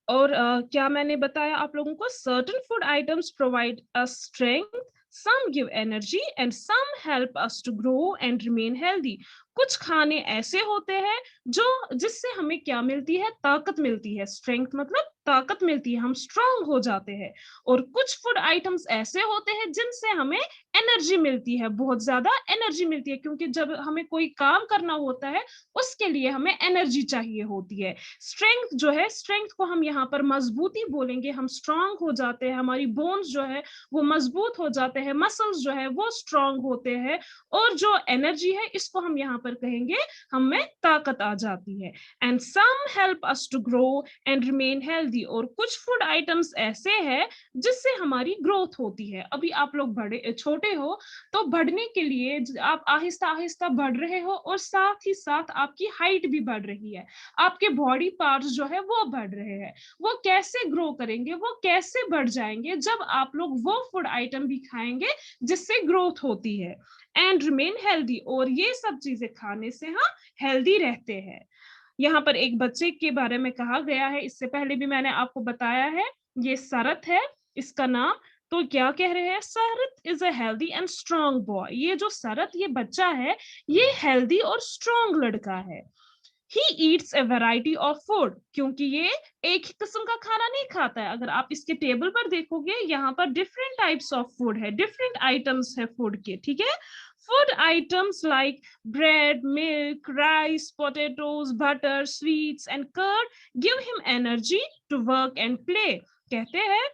और क्या मैंने बताया आप लोगों को, certain food items provide us strength, some give energy and some help us to grow and remain healthy. कुछ खाने ऐसे होते हैं जो जिससे हमें क्या मिलती है, ताकत मिलती है। स्ट्रेंथ मतलब ताकत मिलती है, हम स्ट्रांग हो जाते हैं। और कुछ फूड आइटम्स ऐसे होते हैं जिनसे हमें एनर्जी मिलती है, बहुत ज्यादा एनर्जी मिलती है, क्योंकि जब हमें कोई काम करना होता है उसके लिए हमें एनर्जी चाहिए होती है। स्ट्रेंथ जो है, स्ट्रेंथ को हम यहाँ पर मजबूती बोलेंगे, हम स्ट्रांग हो जाते हैं, हमारी बोन्स जो है वो मजबूत हो जाते हैं, मसल्स जो है वो स्ट्रांग होते हैं। और जो एनर्जी है इसको हम यहाँ पर कहेंगे हमें ताकत आ जाती है। And some help us to grow and remain healthy. और कुछ फूड आइटम्स ऐसे हैं जिससे हमारी ग्रोथ होती है। अभी आप लोग बड़े छोटे हो तो बढ़ने के लिए आप आहिस्ता आहिस्ता बढ़ रहे हो, और साथ ही साथ आपकी हाइट भी बढ़ रही है, आपके बॉडी पार्ट्स जो है वो बढ़ रहे हैं। वो कैसे ग्रो करेंगे, वो कैसे बढ़ जाएंगे, जब आप लोग वो फूड आइटम भी खाएंगे जिससे ग्रोथ होती है। एंड रिमेन हेल्दी, और ये सब चीजें खाने से हम हेल्दी रहते हैं। यहाँ पर एक बच्चे के बारे में कहा गया है, इससे पहले भी मैंने आपको बताया है, ये शरत है इसका नाम। तो क्या कह रहे हैं, Sharat is a healthy and strong boy. ये जो शरत, ये बच्चा है, ये हेल्दी और स्ट्रांग लड़का है। He eats a variety of food, क्योंकि ये एक ही किस्म का खाना नहीं खाता है। अगर आप इसके टेबल पर देखोगे, यहाँ पर डिफरेंट टाइप्स ऑफ फूड है, डिफरेंट आइटम्स है फूड के, ठीक है। Food items like bread, milk, rice, potatoes, butter, sweets and curd give him energy to work and play. कहते हैं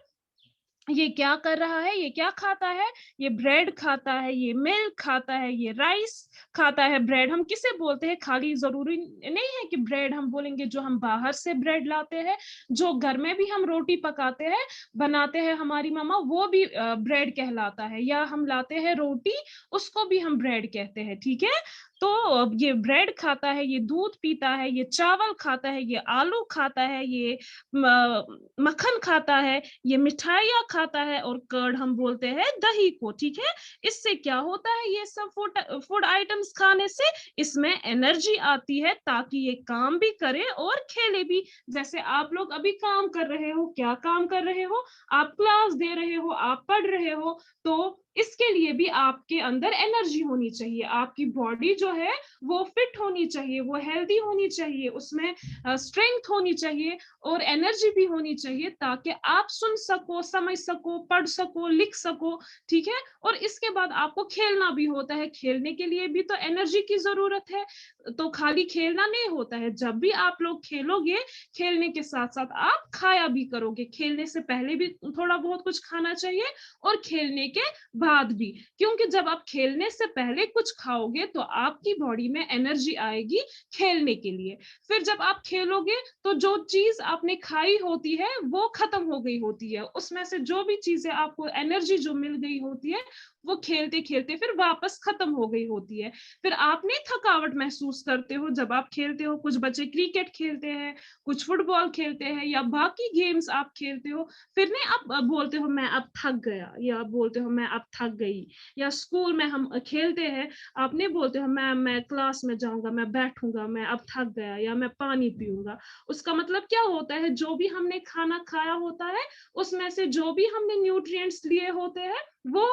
ये क्या कर रहा है, ये क्या खाता है, ये ब्रेड खाता है, ये मिल्क खाता है, ये राइस खाता है। ब्रेड हम किसे बोलते हैं, खाली जरूरी नहीं है कि ब्रेड हम बोलेंगे जो हम बाहर से ब्रेड लाते हैं, जो घर में भी हम रोटी पकाते हैं, बनाते हैं हमारी मामा, वो भी ब्रेड कहलाता है। या हम लाते हैं रोटी, उसको भी हम ब्रेड कहते हैं, ठीक है। तो ये ब्रेड खाता है, ये दूध पीता है, ये चावल खाता है, ये आलू खाता है, ये मक्खन खाता है, ये मिठाइयाँ खाता है, और कर्ड हम बोलते हैं दही को, ठीक है। इससे क्या होता है, ये सब फूड फूड आइटम्स खाने से इसमें एनर्जी आती है, ताकि ये काम भी करे और खेले भी। जैसे आप लोग अभी काम कर रहे हो, क्या काम कर रहे हो, आप क्लास दे रहे हो, आप पढ़ रहे हो, तो इसके लिए भी आपके अंदर एनर्जी होनी चाहिए, आपकी बॉडी जो है वो फिट होनी चाहिए, वो हेल्दी होनी चाहिए, उसमें स्ट्रेंथ होनी चाहिए और एनर्जी भी होनी चाहिए, ताकि आप सुन सको, समझ सको, पढ़ सको, लिख सको, ठीक है। और इसके बाद आपको खेलना भी होता है, खेलने के लिए भी तो एनर्जी की जरूरत है। तो खाली खेलना नहीं होता है, जब भी आप लोग खेलोगे, खेलने के साथ साथ आप खाया भी करोगे। खेलने से पहले भी थोड़ा बहुत कुछ खाना चाहिए, और खेलने के बाद भी, क्योंकि जब आप खेलने से पहले कुछ खाओगे तो आपकी बॉडी में एनर्जी आएगी खेलने के लिए। फिर जब आप खेलोगे तो जो चीज आपने खाई होती है वो खत्म हो गई होती है, उसमें से जो भी चीजें आपको एनर्जी जो मिल गई होती है वो खेलते खेलते फिर वापस खत्म हो गई होती है। फिर आप नहीं थकावट महसूस करते हो जब आप खेलते हो। कुछ बच्चे क्रिकेट खेलते हैं, कुछ फुटबॉल खेलते हैं, या बाकी गेम्स आप खेलते हो, फिर नहीं आप बोलते हो मैं अब थक गया, या आप बोलते हो मैं अब थक गई। या स्कूल में हम खेलते हैं, आप नहीं बोलते हो मैं क्लास में जाऊंगा, मैं बैठूंगा, मैं अब थक गया, या मैं पानी पीऊंगा। उसका मतलब क्या होता है, जो भी हमने खाना खाया होता है उसमें से जो भी हमने न्यूट्रिएंट्स लिए होते हैं वो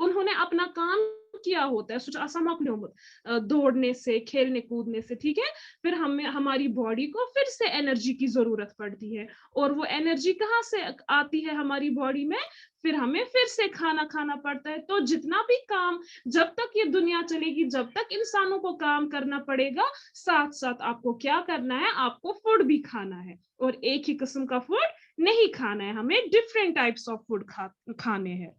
उन्होंने अपना काम किया होता है, सोच दौड़ने से, खेलने कूदने से, ठीक है। फिर हमें हमारी बॉडी को फिर से एनर्जी की जरूरत पड़ती है, और वो एनर्जी कहाँ से आती है हमारी बॉडी में, फिर हमें फिर से खाना खाना पड़ता है। तो जितना भी काम, जब तक ये दुनिया चलेगी, जब तक इंसानों को काम करना पड़ेगा, साथ साथ आपको क्या करना है, आपको फूड भी खाना है, और एक ही किस्म का फूड नहीं खाना है, हमें डिफरेंट टाइप्स ऑफ फूड खाने हैं।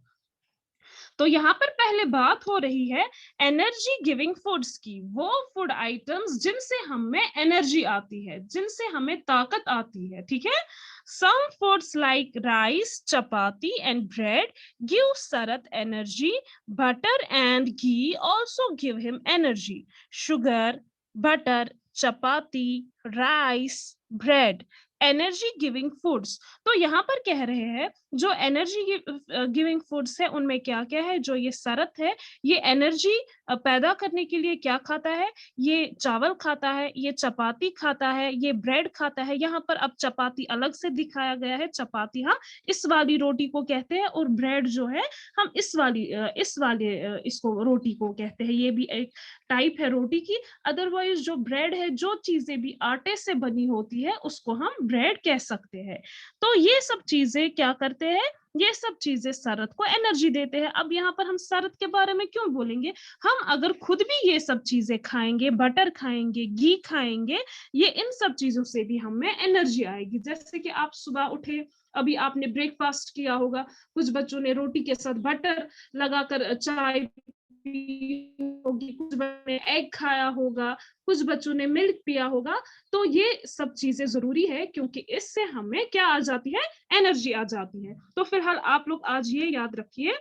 तो यहाँ पर पहले बात हो रही है एनर्जी गिविंग फूड्स की, वो फूड आइटम्स जिनसे हमें एनर्जी आती है, जिनसे हमें ताकत आती है, ठीक है। Some foods like rice, chapati and bread give शरत energy, butter and ghee also give him energy. Sugar, butter, chapati, rice, bread energy giving foods. तो यहाँ पर कह रहे हैं जो एनर्जी गिविंग फूड्स है उनमें क्या क्या है। जो ये सरत है ये एनर्जी पैदा करने के लिए क्या खाता है, ये चावल खाता है, ये चपाती खाता है, ये ब्रेड खाता है। यहाँ पर अब चपाती अलग से दिखाया गया है, चपाती हम इस वाली रोटी को कहते हैं और ब्रेड जो है हम इस वाले इसको रोटी को कहते हैं। ये भी एक टाइप है रोटी की। अदरवाइज जो ब्रेड है, जो चीजें भी आटे से बनी होती है उसको हम ब्रेड कह सकते हैं। तो ये सब चीजें क्या करते हैं, ये सब चीजें सरत को एनर्जी देते हैं। अब यहाँ पर हम सरत के बारे में क्यों बोलेंगे, हम अगर खुद भी ये सब चीजें खाएंगे, बटर खाएंगे, घी खाएंगे, ये इन सब चीजों से भी हमें एनर्जी आएगी। जैसे कि आप सुबह उठे, अभी आपने ब्रेकफास्ट किया होगा, कुछ बच्चों ने रोटी के साथ बटर लगाकर चाय पी होगी, कुछ बच्चों ने एग खाया होगा, कुछ बच्चों ने मिल्क पिया होगा। तो ये सब चीजें जरूरी है क्योंकि इससे हमें क्या आ जाती है, एनर्जी आ जाती है। तो फिलहाल आप लोग आज ये याद रखिए,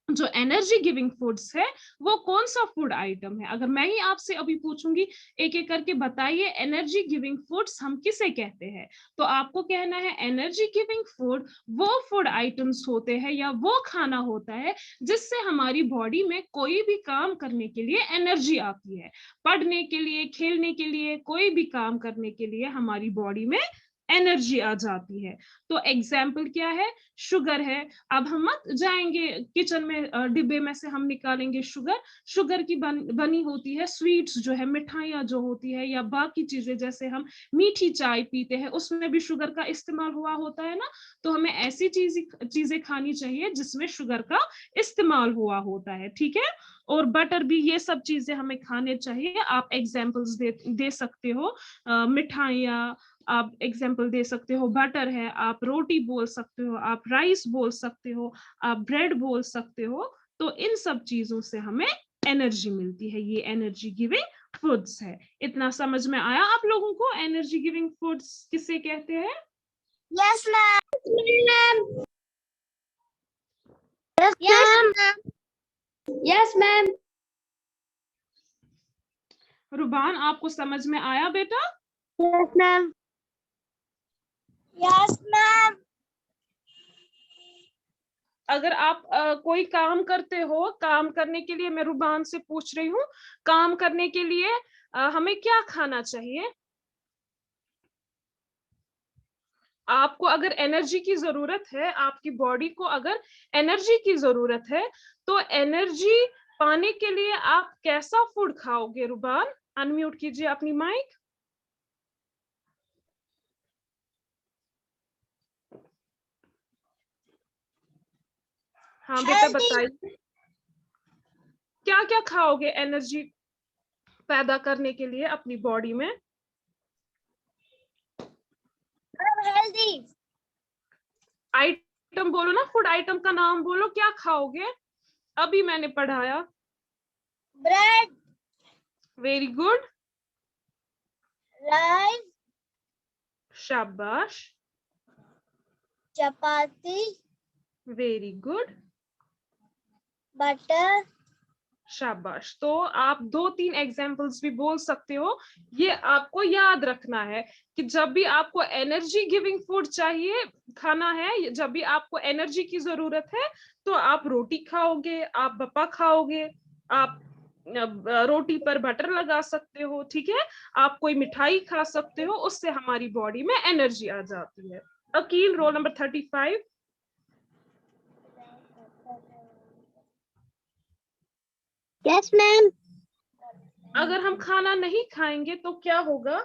जो एनर्जी गिविंग फूड्स है वो कौन सा फूड आइटम है। अगर मैं ही आपसे अभी पूछूंगी एक एक करके बताइए एनर्जी गिविंग फूड्स हम किसे कहते हैं, तो आपको कहना है एनर्जी गिविंग फूड वो फूड आइटम्स होते हैं या वो खाना होता है जिससे हमारी बॉडी में कोई भी काम करने के लिए एनर्जी आती है। पढ़ने के लिए, खेलने के लिए, कोई भी काम करने के लिए हमारी बॉडी में एनर्जी आ जाती है। तो एग्जाम्पल क्या है, शुगर है। अब हम मत जाएंगे किचन में, डिब्बे में से हम निकालेंगे शुगर, शुगर की बनी होती है स्वीट्स जो है, मिठाइयाँ जो होती है, या बाकी चीजें जैसे हम मीठी चाय पीते हैं उसमें भी शुगर का इस्तेमाल हुआ होता है ना। तो हमें ऐसी चीजें खानी चाहिए जिसमें शुगर का इस्तेमाल हुआ होता है, ठीक है। और बटर भी, ये सब चीजें हमें खाने चाहिए। आप एग्जाम्पल्स दे सकते हो, मिठाइयाँ, आप एग्जाम्पल दे सकते हो, बटर है, आप रोटी बोल सकते हो, आप राइस बोल सकते हो, आप ब्रेड बोल सकते हो। तो इन सब चीजों से हमें एनर्जी मिलती है, ये एनर्जी गिविंग फूड्स है। इतना समझ में आया आप लोगों को एनर्जी गिविंग फूड्स किसे कहते हैं? Yes ma'am. Yes ma'am. Yes ma'am. Ruban आपको समझ में आया बेटा? Yes ma'am. Yes ma'am. अगर आप कोई काम करते हो, काम करने के लिए मैं रुबान से पूछ रही हूँ, काम करने के लिए हमें क्या खाना चाहिए? आपको अगर एनर्जी की जरूरत है, आपकी बॉडी को अगर एनर्जी की जरूरत है, तो एनर्जी पाने के लिए आप कैसा फूड खाओगे? रुबान अनम्यूट कीजिए अपनी माइक। हाँ बेटा बताइए, क्या क्या खाओगे एनर्जी पैदा करने के लिए अपनी बॉडी में? हेल्दी आइटम बोलो ना, फूड आइटम का नाम बोलो, क्या खाओगे? अभी मैंने पढ़ाया। ब्रेड, वेरी गुड, राइस, शाबाश, चपाती, वेरी गुड, बटर। शाबाश। तो आप 2-3 एग्जाम्पल्स भी बोल सकते हो। ये आपको याद रखना है कि जब भी आपको एनर्जी गिविंग फूड चाहिए, खाना है, जब भी आपको एनर्जी की जरूरत है, तो आप रोटी खाओगे, आप बप्पा खाओगे, आप रोटी पर बटर लगा सकते हो, ठीक है। आप कोई मिठाई खा सकते हो, उससे हमारी बॉडी में एनर्जी आ जाती है। Akil roll number 35। Yes ma'am. अगर हम खाना नहीं खाएंगे तो क्या होगा?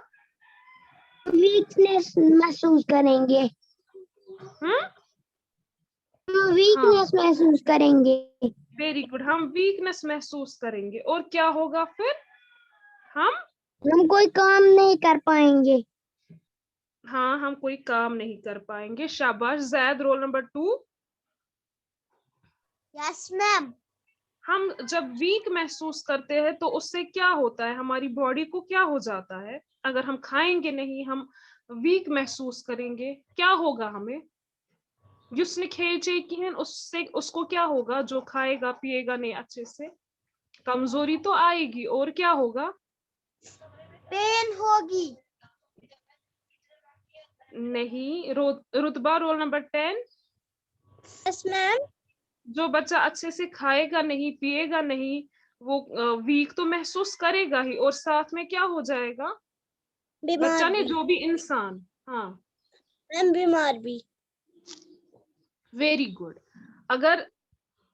वीकनेस महसूस करेंगे। वीकनेस महसूस करेंगे। वेरी गुड, हम वीकनेस महसूस करेंगे। और क्या होगा फिर? हम कोई काम नहीं कर पाएंगे। हाँ, हम कोई काम नहीं कर पाएंगे। शाबाश। Zaid roll number 2। Yes ma'am. हम जब वीक महसूस करते हैं तो उससे क्या होता है, हमारी बॉडी को क्या हो जाता है? अगर हम खाएंगे नहीं, हम वीक महसूस करेंगे, क्या होगा हमें? जिसने खेचे की है उससे, उसको क्या होगा? जो खाएगा पिएगा नहीं अच्छे से, कमजोरी तो आएगी। और क्या होगा? पेन होगी। नहीं। रुतबा रोल नंबर 10। Yes ma'am. जो बच्चा अच्छे से खाएगा नहीं, पिएगा नहीं, वो वीक तो महसूस करेगा ही, और साथ में क्या हो जाएगा? बच्चा ने, जो भी इंसान। हाँ मैम, बीमार भी। Very good. अगर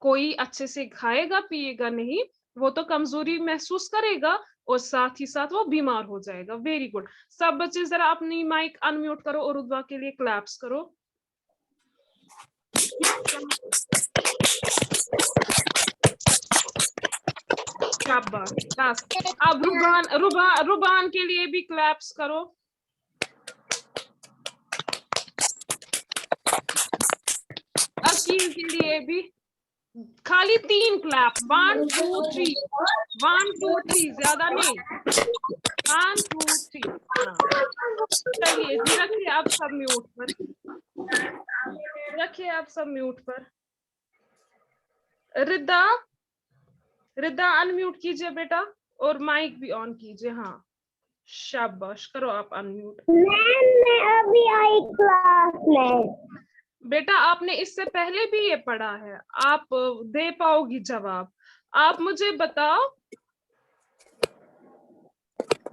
कोई अच्छे से खाएगा पिएगा नहीं, वो तो कमजोरी महसूस करेगा और साथ ही साथ वो बीमार हो जाएगा। Very good. सब बच्चे जरा अपनी माइक अनम्यूट करो और उद्वा के लिए क्लैप्स करो। शाबाश। अब रुबान के लिए भी क्लैप्स करो। अकील के लिए भी खाली 3 क्लैप। 1 2 3, 1 2 3, ज्यादा नहीं। 1 2 3। चलिए जी, रखिए आप सब म्यूट पर। रखिए आप सब म्यूट पर। रिद्दा अनम्यूट कीजिए बेटा, और माइक भी ऑन कीजिए। हाँ शाबाश, करो आप अनम्यूट। मैं अभी आई क्लास में। बेटा आपने इससे पहले भी ये पढ़ा है, आप दे पाओगी जवाब। आप मुझे बताओ,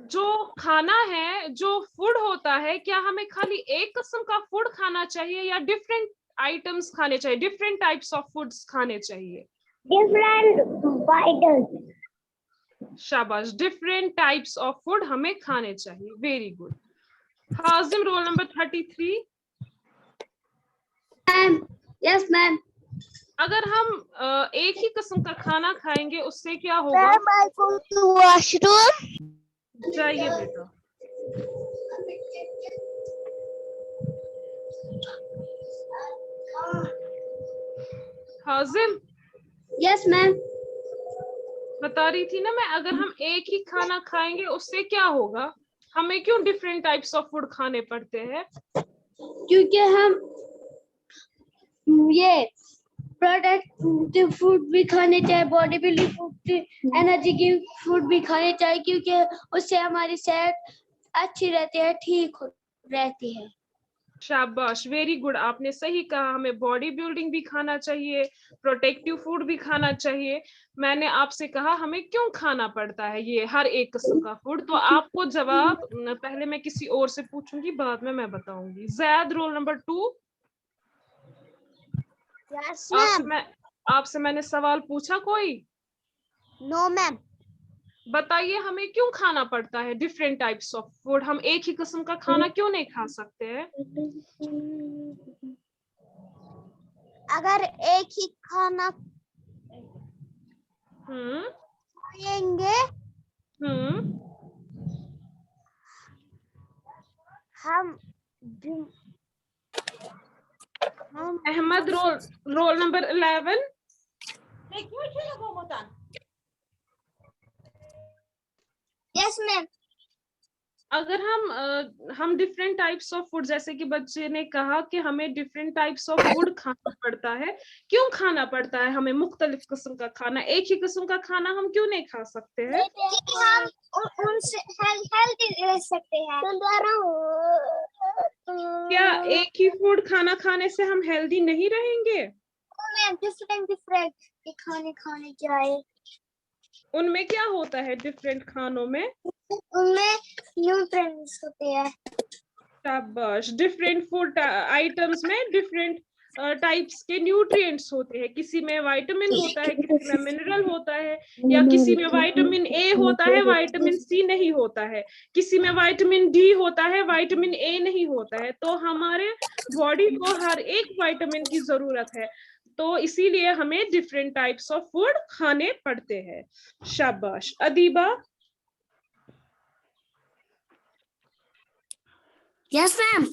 जो खाना है, जो फूड होता है, क्या हमें खाली एक किस्म का फूड खाना चाहिए या डिफरेंट आइटम्स खाने चाहिए, डिफरेंट टाइप्स ऑफ फूड्स खाने चाहिए? Different items. शाबाश, डिफरेंट टाइप्स ऑफ फूड हमें खाने चाहिए। Very good. Hazim roll number 33। Yes ma'am. अगर हम एक ही किस्म का खाना खाएंगे उससे क्या होगा? Ma'am, I go to washroom. जाइए बेटा। Hazim, yes ma'am. बता रही थी ना मैं, अगर हम एक ही खाना खाएंगे उससे क्या होगा? हमें क्यों डिफरेंट टाइप्स ऑफ फूड खाने पड़ते हैं? क्योंकि हम ये प्रोडक्टिव फूड भी खाने चाहिए, बॉडी बिल्डिंग फूड, एनर्जी की फूड भी खाने चाहिए, क्योंकि उससे हमारी सेहत अच्छी रहती है, ठीक रहती है। शाबाश, वेरी गुड, आपने सही कहा। हमें बॉडी बिल्डिंग भी खाना चाहिए, प्रोटेक्टिव फूड भी खाना चाहिए। मैंने आपसे कहा हमें क्यों खाना पड़ता है ये हर एक किस्म का फूड, तो आपको जवाब पहले मैं किसी और से पूछूंगी, बाद में मैं बताऊंगी। Zaid roll number 2। यस आपसे मैंने सवाल पूछा कोई? No ma'am. बताइए हमें क्यों खाना पड़ता है डिफरेंट टाइप्स ऑफ फूड? हम एक ही किस्म का खाना क्यों नहीं खा सकते हैं? अगर एक ही खाना खाएंगे हम Ahmad roll number 11। Yes ma'am. अगर हम डिफरेंट टाइप्स ऑफ फूड, जैसे कि बच्चे ने कहा कि हमें डिफरेंट टाइप्स ऑफ फूड खाना पड़ता है, क्यों खाना पड़ता है हमें मुख्तलिफ किस्म का खाना? एक ही किस्म का खाना हम क्यों नहीं खा सकते हैं? हम उनसे हेल्दी रह सकते हैं। क्या एक ही फूड खाना खाने से हम हेल्दी नहीं रहेंगे? डिफरेंट खाने चाहिए। उनमें क्या होता है डिफरेंट खानों में? उनमें न्यूट्रिएंट्स होते हैं। शाबाश, डिफरेंट फूड आइटम्स में डिफरेंट टाइप्स के न्यूट्रिएंट्स होते हैं। किसी में विटामिन होता है, किसी में मिनरल होता है, या किसी में विटामिन ए होता है, विटामिन सी नहीं होता है, किसी में विटामिन डी होता है, विटामिन ए नहीं होता है। तो हमारे बॉडी को हर एक विटामिन की जरूरत है, तो इसीलिए हमें डिफरेंट टाइप्स ऑफ फूड खाने पड़ते हैं। शाबाश। अदीबा। Yes ma'am.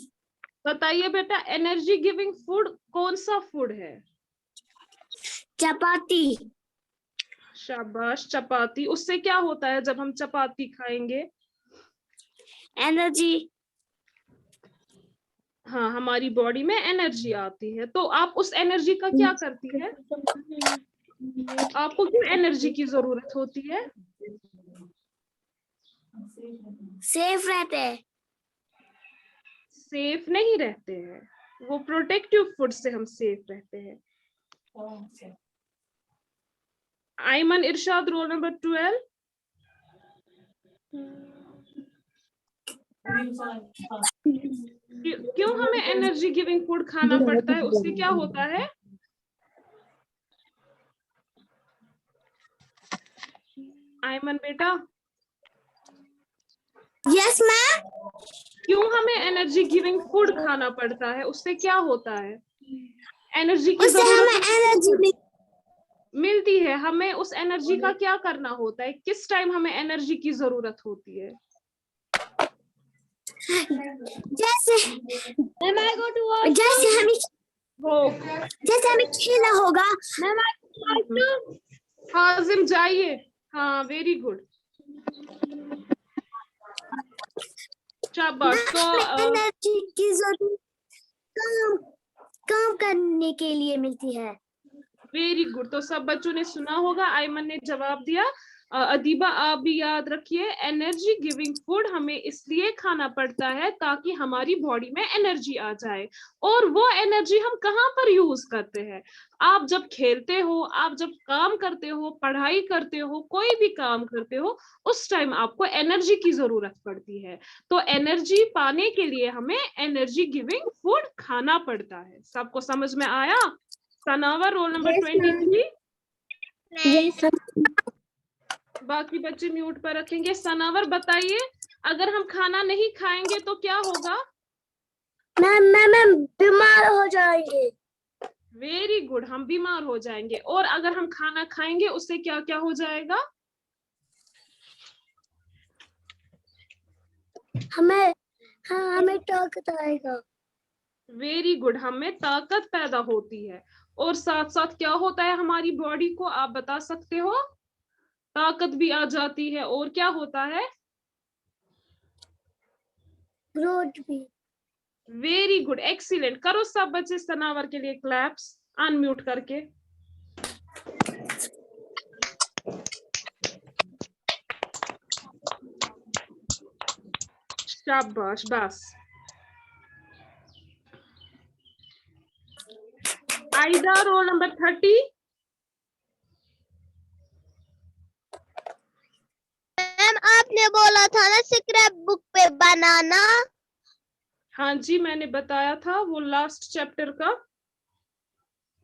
बताइए बेटा, एनर्जी गिविंग फूड कौन सा फूड है? चपाती। शाबाश, चपाती। उससे क्या होता है जब हम चपाती खाएंगे? एनर्जी। हाँ, हमारी बॉडी में एनर्जी आती है। तो आप उस एनर्जी का क्या करती है? आपको क्यों एनर्जी की जरूरत होती है? सेफ रहते हैं। सेफ नहीं रहते हैं, वो प्रोटेक्टिव फूड से हम सेफ रहते हैं। आयमन इरशाद, रोल नंबर 12। क्यों हमें एनर्जी गिविंग फूड खाना पड़ता है, उससे क्या होता है? आयमन बेटा, यस मैम। क्यों हमें एनर्जी गिविंग फूड खाना पड़ता है, उससे क्या होता है? एनर्जी की उससे हमें जरूरत एनर्जी मिलती है, हमें उस एनर्जी का क्या करना होता है, किस टाइम हमें एनर्जी की जरूरत होती है? जैसे जैसे हमें जैसे हमें खेला होगा। हाजिम जाइए। हाँ, वेरी गुड, शाबाश। तो एनर्जी की जरूरत काम काम करने के लिए मिलती है। वेरी गुड, तो सब बच्चों ने सुना होगा, आयमन ने जवाब दिया। अदीबा, आप भी याद रखिए, एनर्जी गिविंग फूड हमें इसलिए खाना पड़ता है ताकि हमारी बॉडी में एनर्जी आ जाए। और वो एनर्जी हम कहाँ पर यूज करते हैं? आप जब खेलते हो, आप जब काम करते हो, पढ़ाई करते हो, कोई भी काम करते हो, उस टाइम आपको एनर्जी की जरूरत पड़ती है। तो एनर्जी पाने के लिए हमें एनर्जी गिविंग फूड खाना पड़ता है। सबको समझ में आया? Sanawar, roll number 23। बाकी बच्चे म्यूट पर रखेंगे। सनावर बताइए, अगर हम खाना नहीं खाएंगे तो क्या होगा? मैम बीमार हो जाएंगे। वेरी गुड, हम बीमार हो जाएंगे। और अगर हम खाना खाएंगे उससे क्या क्या हो जाएगा? हमें ताकत आएगा। वेरी गुड, हमें ताकत पैदा होती है। और साथ साथ क्या होता है हमारी बॉडी को, आप बता सकते हो? ताकत भी आ जाती है, और क्या होता है? ग्रोथ भी। Very good, excellent. करो सब बच्चे सनावर के लिए क्लैप्स, अनम्यूट करके। शाबाश, बस। आइदा, रोल नंबर 30। मैम आपने बोला था ना स्क्रैप बुक पे बनाना। हाँ जी, मैंने बताया था, वो लास्ट चैप्टर का।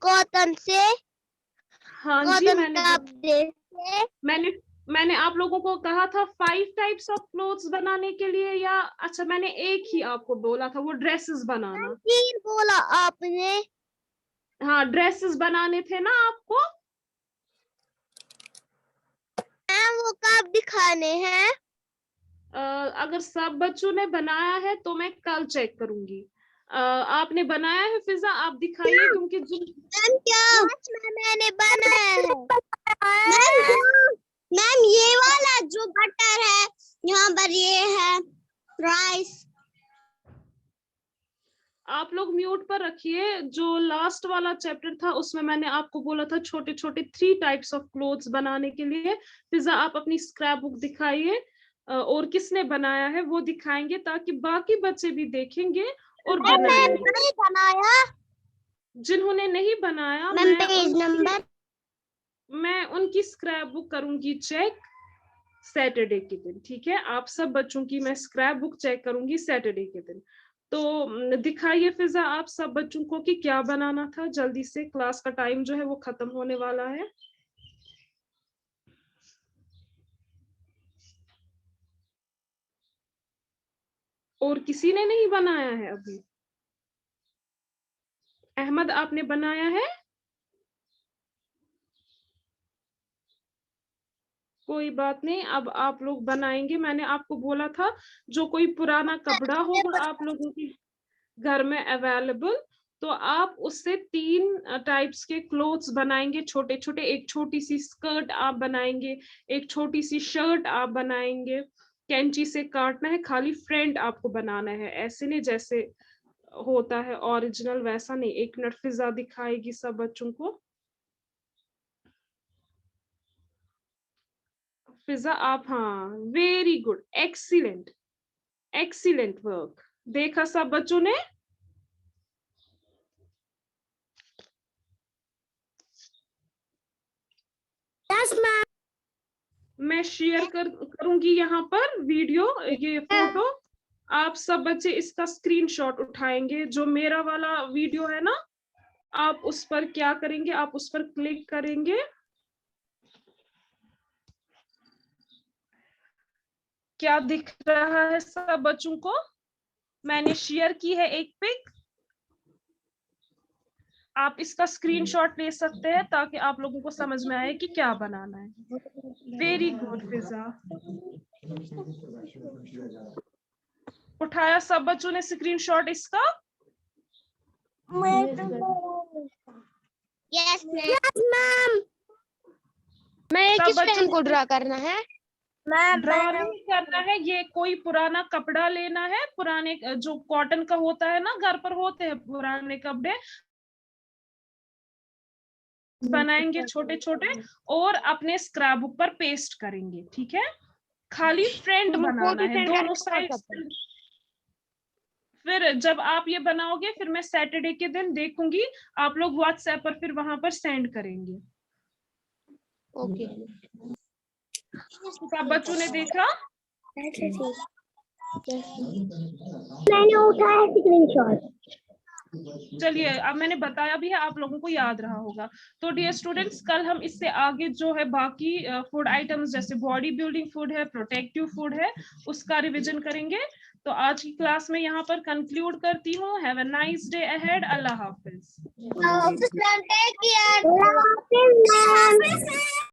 कॉटन से। हाँ जी, कॉटन कपड़े से। मैंने मैंने आप लोगों को कहा था 5 टाइप्स ऑफ क्लोथ्स बनाने के लिए, या अच्छा मैंने एक ही आपको बोला था, वो ड्रेसेस बनाना। 3 बोला आपने। हाँ, ड्रेसेस बनाने थे ना आपको। मैम वो कब दिखाने हैं? अगर सब बच्चों ने बनाया है तो मैं कल चेक करूंगी। आपने बनाया है फिजा? आप दिखाइए, क्योंकि मैम क्या? मैंने बनाया है। मैम ये वाला जो बटर है, यहाँ पर ये है राइस। आप लोग म्यूट पर रखिए। जो लास्ट वाला चैप्टर था उसमें मैंने आपको बोला था छोटे छोटे 3 टाइप्स ऑफ क्लोथ्स बनाने के लिए। फिजा, आप अपनी स्क्रैप बुक दिखाइए, और किसने बनाया है वो दिखाएंगे, ताकि बाकी बच्चे भी देखेंगे और बनाएंगे। बनाया। जिन्होंने नहीं बनाया, मैम पेज नंबर। मैं उनकी स्क्रैप बुक करूंगी चेक सैटरडे के दिन। ठीक है, आप सब बच्चों की मैं स्क्रैप बुक चेक करूंगी सैटरडे के दिन। तो दिखाइए फिजा आप सब बच्चों को कि क्या बनाना था, जल्दी से, क्लास का टाइम जो है वो खत्म होने वाला है। और किसी ने नहीं बनाया है अभी? अहमद, आपने बनाया है? कोई बात नहीं, अब आप लोग बनाएंगे। मैंने आपको बोला था जो कोई पुराना कपड़ा होगा आप लोगों के घर में अवेलेबल, तो आप उससे 3 टाइप्स के क्लोथ्स बनाएंगे, छोटे छोटे। एक छोटी सी स्कर्ट आप बनाएंगे, एक छोटी सी शर्ट आप बनाएंगे। कैंची से काटना है, खाली फ्रंट आपको बनाना है, ऐसे नहीं जैसे होता है ओरिजिनल, वैसा नहीं। 1 मिनट, फिजा दिखाएगी सब बच्चों को। फिजा आप, हाँ, very good, excellent, excellent work. देखा सब बच्चों ने? Yes ma'am. मैं शेयर करूंगी यहाँ पर वीडियो, ये फोटो। आप सब बच्चे इसका स्क्रीनशॉट उठाएंगे। जो मेरा वाला वीडियो है ना, आप उस पर क्या करेंगे, आप उस पर क्लिक करेंगे। क्या दिख रहा है सब बच्चों को? मैंने शेयर की है एक पिक। आप इसका स्क्रीनशॉट ले सकते हैं ताकि आप लोगों को समझ में आए कि क्या बनाना है। वेरी गुड फिजा। उठाया सब बच्चों ने स्क्रीनशॉट इसका? Yes ma'am. मैं सब किस पेन बच्चों को ड्रा करना है? ड्रा नहीं करना है, ये कोई पुराना कपड़ा लेना है, पुराने जो कॉटन का होता है ना, घर पर होते हैं पुराने कपड़े, बनाएंगे छोटे छोटे और अपने स्क्रैप बुक पर पेस्ट करेंगे। ठीक है, खाली फ्रंट बनाना है दोनों साइड। फिर जब आप ये बनाओगे, फिर मैं सैटरडे के दिन देखूंगी, आप लोग व्हाट्सएप पर फिर वहां पर सेंड करेंगे। ओके। सब बच्चों ने देखा? मैंने उठाया स्क्रीनशॉट। चलिए, अब मैंने बताया भी है, आप लोगों को याद रहा होगा। तो डियर स्टूडेंट्स, कल हम इससे आगे जो है बाकी फूड आइटम्स जैसे बॉडी बिल्डिंग फूड है, प्रोटेक्टिव फूड है, उसका रिवीजन करेंगे। तो आज की क्लास में यहाँ पर कंक्लूड करती हूँ। Have a nice day ahead. अल्लाह हाफिज। Take care.